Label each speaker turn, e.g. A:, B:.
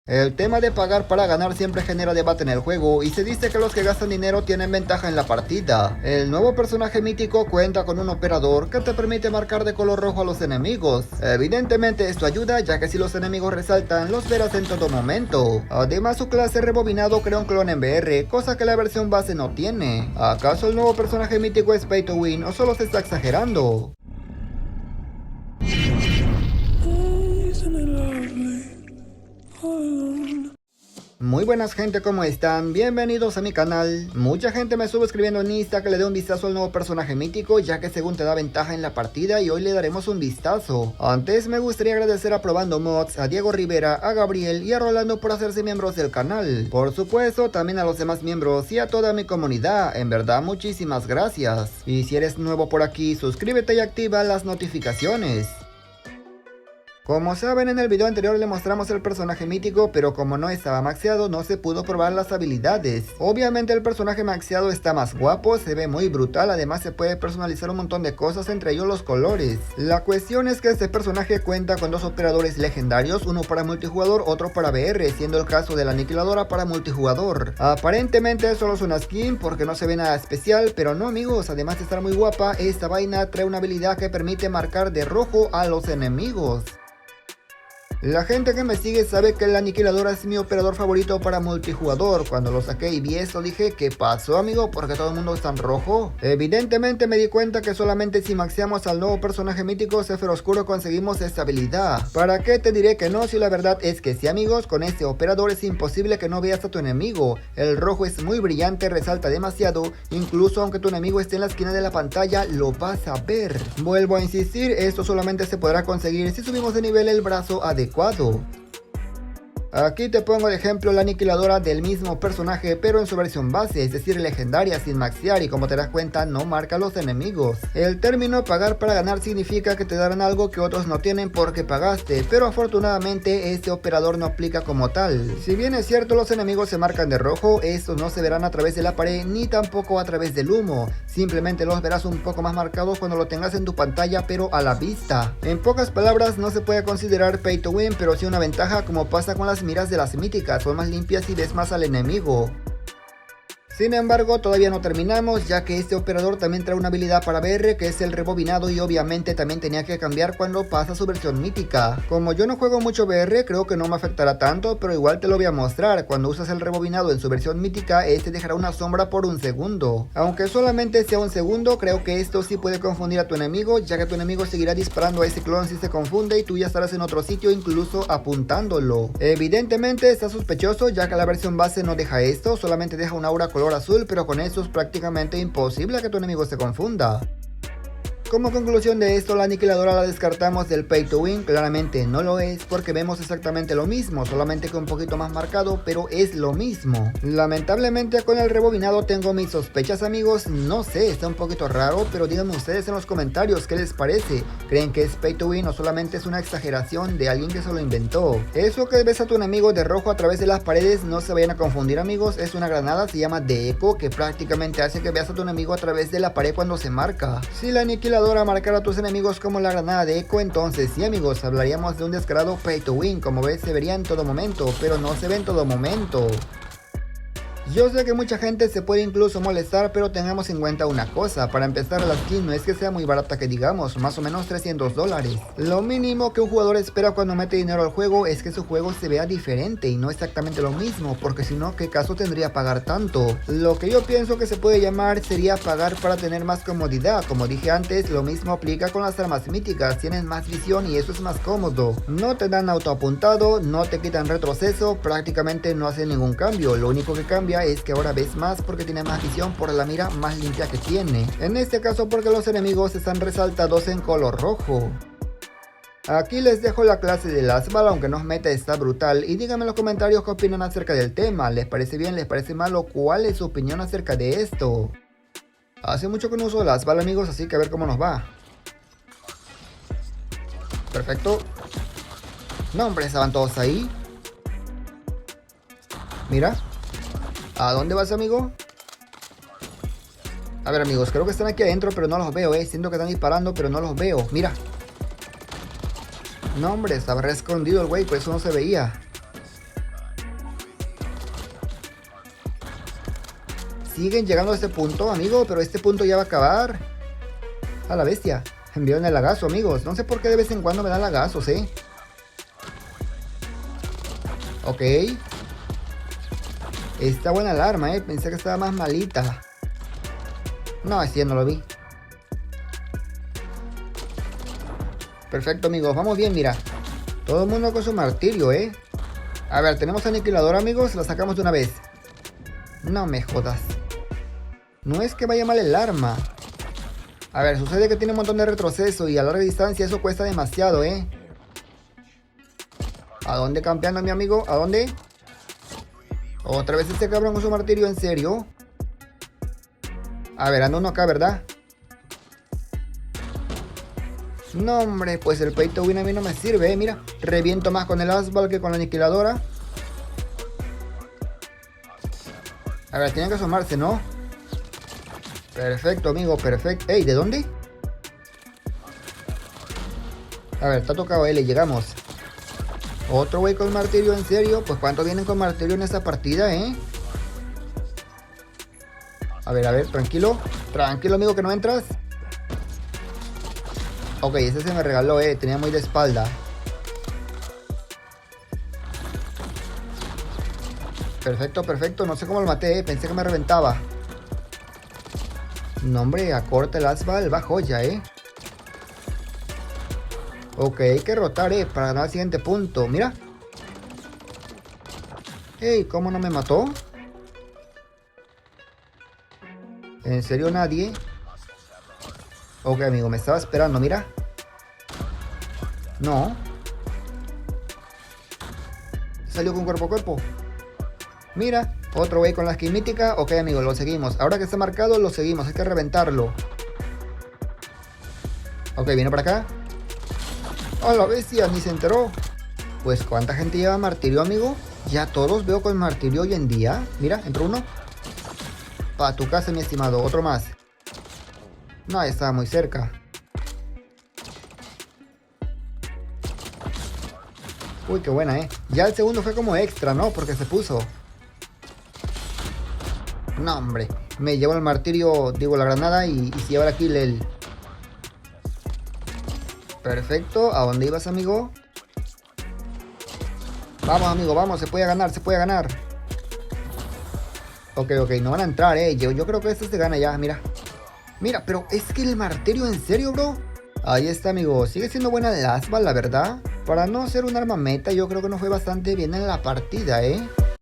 A: El tema de pagar para ganar siempre genera debate en el juego y se dice que los que gastan dinero tienen ventaja en la partida. El nuevo personaje mítico cuenta con un operador que te permite marcar de color rojo a los enemigos. Evidentemente esto ayuda, ya que si los enemigos resaltan los verás en todo momento. Además su clase rebobinado crea un clon en VR, cosa que la versión base no tiene. ¿Acaso el nuevo personaje mítico es pay to win o solo se está exagerando? Muy buenas gente, ¿cómo están? Bienvenidos a mi canal. Mucha gente me estuvo escribiendo en Insta que le dé un vistazo al nuevo personaje mítico, ya que según te da ventaja en la partida, y hoy le daremos un vistazo. Antes me gustaría agradecer a Probando Mods, a Diego Rivera, a Gabriel y a Rolando por hacerse miembros del canal. Por supuesto, también a los demás miembros y a toda mi comunidad, en verdad muchísimas gracias. Y si eres nuevo por aquí, suscríbete y activa las notificaciones. Como saben, en el video anterior le mostramos el personaje mítico, pero como no estaba maxeado no se pudo probar las habilidades. Obviamente el personaje maxeado está más guapo, se ve muy brutal, además se puede personalizar un montón de cosas, entre ellos los colores. La cuestión es que este personaje cuenta con dos operadores legendarios, uno para multijugador, otro para VR, siendo el caso de la aniquiladora para multijugador. Aparentemente solo es una skin porque no se ve nada especial, pero no amigos, además de estar muy guapa, esta vaina trae una habilidad que permite marcar de rojo a los enemigos. La gente que me sigue sabe que la aniquiladora es mi operador favorito para multijugador. Cuando lo saqué y vi esto dije, ¿qué pasó amigo? ¿Por qué todo el mundo está en rojo? Evidentemente me di cuenta que solamente si maxeamos al nuevo personaje mítico Zephyr Oscuro conseguimos esta habilidad. ¿Para qué te diré que no? Si la verdad es que sí amigos, con este operador es imposible que no veas a tu enemigo. El rojo es muy brillante, resalta demasiado, incluso aunque tu enemigo esté en la esquina de la pantalla lo vas a ver. Vuelvo a insistir, esto solamente se podrá conseguir si subimos de nivel el brazo adecuado. Aquí te pongo de ejemplo la aniquiladora del mismo personaje pero en su versión base, es decir legendaria sin maxear, y como te das cuenta no marca a los enemigos. El término pagar para ganar significa que te darán algo que otros no tienen porque pagaste, pero afortunadamente este operador no aplica como tal. Si bien es cierto los enemigos se marcan de rojo, estos no se verán a través de la pared ni tampoco a través del humo, simplemente los verás un poco más marcados cuando lo tengas en tu pantalla pero a la vista. En pocas palabras no se puede considerar pay to win, pero sí una ventaja como pasa con las miras de las míticas, son más limpias y ves más al enemigo. Sin embargo, todavía no terminamos, ya que este operador también trae una habilidad para VR que es el rebobinado, y obviamente también tenía que cambiar cuando pasa su versión mítica. Como yo no juego mucho VR, creo que no me afectará tanto, pero igual te lo voy a mostrar. Cuando usas el rebobinado en su versión mítica, este dejará una sombra por un segundo. Aunque solamente sea un segundo, creo que esto sí puede confundir a tu enemigo, ya que tu enemigo seguirá disparando a ese clon si se confunde y tú ya estarás en otro sitio, incluso apuntándolo. Evidentemente está sospechoso, ya que la versión base no deja esto, solamente deja un aura color azul, pero con eso es prácticamente imposible que tu enemigo se confunda. Como conclusión de esto, la aniquiladora la descartamos del pay to win, claramente no lo es porque vemos exactamente lo mismo, solamente que un poquito más marcado, pero es lo mismo. Lamentablemente con el rebobinado tengo mis sospechas amigos, no sé, está un poquito raro, pero díganme ustedes en los comentarios qué les parece. ¿Creen que es pay to win o solamente es una exageración de alguien que se lo inventó? Eso que ves a tu enemigo de rojo a través de las paredes, no se vayan a confundir amigos, es una granada, se llama de eco, que prácticamente hace que veas a tu enemigo a través de la pared cuando se marca. Si la aniquiladora marcar a tus enemigos como la granada de eco, entonces sí amigos, hablaríamos de un descarado pay to win. Como ves se vería en todo momento, pero no se ve en todo momento. Yo sé que mucha gente se puede incluso molestar, pero tengamos en cuenta una cosa. Para empezar, la skin no es que sea muy barata que digamos, más o menos $300. Lo mínimo que un jugador espera cuando mete dinero al juego es que su juego se vea diferente y no exactamente lo mismo, porque si no, ¿qué caso tendría pagar tanto? Lo que yo pienso que se puede llamar sería pagar para tener más comodidad. Como dije antes, lo mismo aplica con las armas míticas, tienen más visión y eso es más cómodo. No te dan autoapuntado, no te quitan retroceso, prácticamente no hacen ningún cambio, lo único que cambia es que ahora ves más porque tiene más visión por la mira más limpia que tiene. En este caso porque los enemigos están resaltados en color rojo. Aquí les dejo la clase de Lasval, aunque nos meta está brutal, y díganme en los comentarios qué opinan acerca del tema. ¿Les parece bien? ¿Les parece malo? ¿Cuál es su opinión acerca de esto? Hace mucho que no uso Lasval amigos, así que a ver cómo nos va. Perfecto. No hombre, estaban todos ahí. Mira. ¿A dónde vas amigo? A ver amigos, creo que están aquí adentro pero no los veo, siento que están disparando pero no los veo, mira. No hombre, estaba re escondido el güey, por eso no se veía. siguen llegando a este punto, amigo, pero este punto ya va a acabar. A la bestia. Enviaron el lagazo, amigos. No sé por qué de vez en cuando me dan lagazos, Ok. Está buena el arma, pensé que estaba más malita. No, así ya no lo vi. Perfecto, amigos, vamos bien, mira. Todo el mundo con su martirio, A ver, tenemos aniquilador, amigos. La sacamos de una vez. No me jodas. No es que vaya mal el arma. A ver, sucede que tiene un montón de retroceso y a larga distancia eso cuesta demasiado, ¿A dónde campeando, mi amigo? ¿A dónde? Otra vez este cabrón con su martirio, ¿en serio? A ver, anda uno acá, ¿verdad? No, hombre, pues el pay to win a mí no me sirve, mira. Reviento más con el asphalt que con la aniquiladora. A ver, tienen que asomarse, ¿no? Perfecto, amigo, perfecto. Ey, ¿de dónde? A ver, está tocado L, llegamos. Otro güey con martirio, ¿en serio? Pues ¿cuántos vienen con martirio en esta partida, A ver, tranquilo. Tranquilo, amigo, que no entras. Ok, ese se me regaló, tenía muy de espalda. Perfecto, perfecto. No sé cómo lo maté, pensé que me reventaba. No, hombre, acorta el asphalt, va joya, Ok, hay que rotar, para ganar el siguiente punto. Mira. Ey, ¿cómo no me mató? ¿En serio nadie? Ok, amigo, me estaba esperando, mira. No. Salió con cuerpo a cuerpo. Mira, otro güey con la skin mítica. Ok, amigo, lo seguimos. Ahora que está marcado, lo seguimos. Hay que reventarlo. Ok, viene para acá. ¡Oh, la bestia! Ni se enteró. Pues, ¿cuánta gente lleva martirio, amigo? Ya todos veo con martirio hoy en día. Mira, entró uno. Pa' tu casa, mi estimado. Otro más. No, estaba muy cerca. Uy, qué buena, Ya el segundo fue como extra, ¿no? Porque se puso. No, hombre. Me llevo el martirio, digo, la granada y se lleva la kill él. Perfecto. ¿A dónde ibas, amigo? Vamos, amigo, vamos. Se puede ganar, se puede ganar. Ok, no van a entrar, Yo creo que esto se gana ya, mira. Mira, pero es que el martirio, ¿en serio, bro? Ahí está, amigo. Sigue siendo buena el asphalt, la verdad. Para no ser un arma meta, yo creo que nos fue bastante bien en la partida,